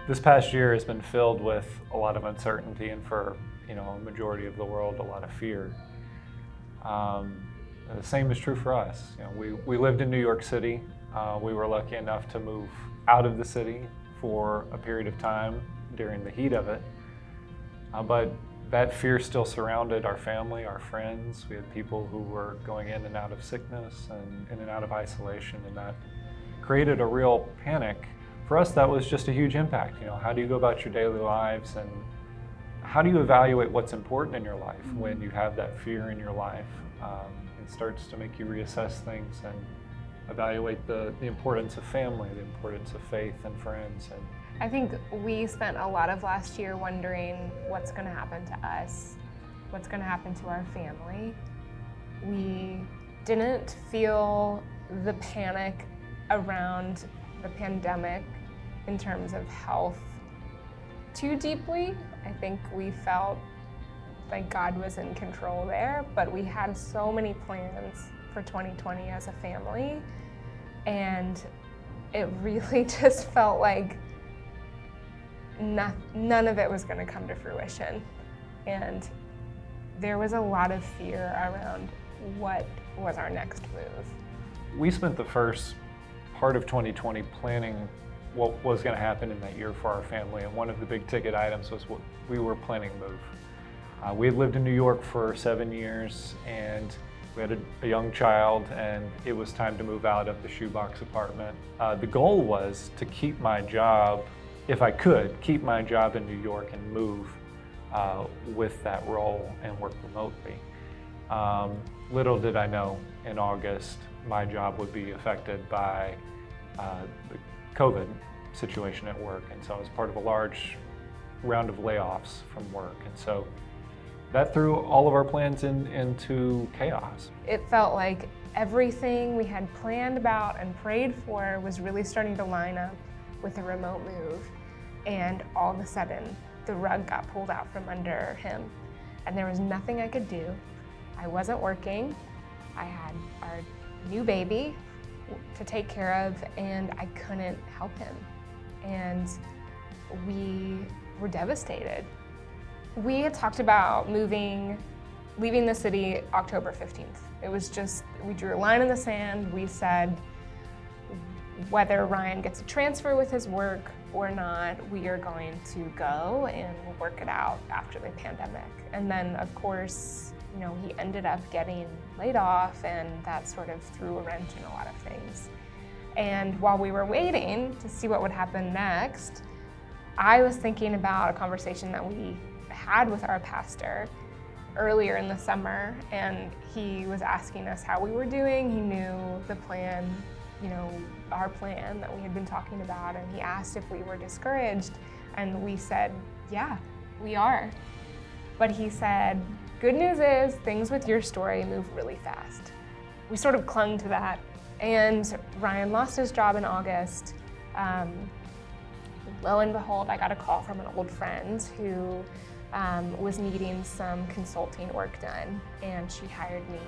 This past year has been filled with a lot of uncertainty, and for a majority of the world, a lot of fear. The same is true for us. We lived in New York City. We were lucky enough to move out of the city for a period of time during the heat of it. But that fear still surrounded our family, our friends. We had people who were going in and out of sickness and in and out of isolation, and that created a real panic. For us, that was just a huge impact. How do you go about your daily lives, and how do you evaluate what's important in your life when you have that fear in your life? It starts to make you reassess things and evaluate the importance of family, the importance of faith and friends. And I think we spent a lot of last year wondering what's going to happen to us, what's going to happen to our family. We didn't feel the panic around the pandemic in terms of health too deeply. I think we felt like God was in control there, but we had so many plans for 2020 as a family, and it really just felt like none of it was going to come to fruition. And there was a lot of fear around what was our next move. we spent the first part of 2020 planning what was going to happen in that year for our family, and one of the big ticket items was what we were planning to move. We had lived in New York for 7 years, and we had a young child, and it was time to move out of the shoebox apartment. The goal was to keep my job, if I could, keep my job in New York and move with that role and work remotely. Little did I know, in August, my job would be affected by the COVID situation at work, and so I was part of a large round of layoffs from work, and so that threw all of our plans into chaos. It felt like everything we had planned about and prayed for was really starting to line up with a remote move, and all of a sudden the rug got pulled out from under him, and there was nothing I could do. I wasn't working. I had our new baby to take care of, and I couldn't help him. And we were devastated. We had talked about leaving the city October 15th. It was just, we drew a line in the sand. We said, whether Ryan gets a transfer with his work or not, we are going to go and we'll work it out after the pandemic. And then, of course, he ended up getting laid off, and that sort of threw a wrench in a lot of things. And while we were waiting to see what would happen next, I was thinking about a conversation that we had with our pastor earlier in the summer, and he was asking us how we were doing. He knew the plan, our plan that we had been talking about, and he asked if we were discouraged, and we said, yeah, we are. But he said, good news is things with your story move really fast. We sort of clung to that, and Ryan lost his job in August. Lo and behold, I got a call from an old friend who was needing some consulting work done, and she hired me.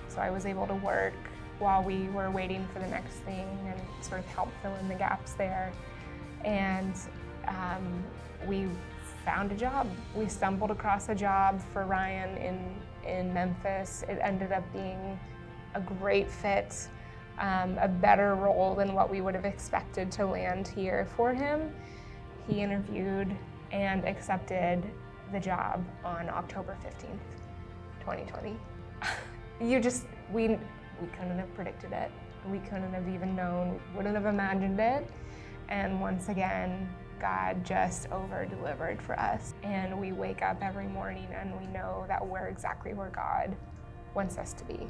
So I was able to work while we were waiting for the next thing and sort of help fill in the gaps there. And we found a job. We stumbled across a job for Ryan in Memphis. It ended up being a great fit, a better role than what we would have expected to land here for him. He interviewed and accepted the job on October 15th, 2020. We couldn't have predicted it. We couldn't have even known, wouldn't have imagined it. And once again, God just over-delivered for us. And we wake up every morning and we know that we're exactly where God wants us to be.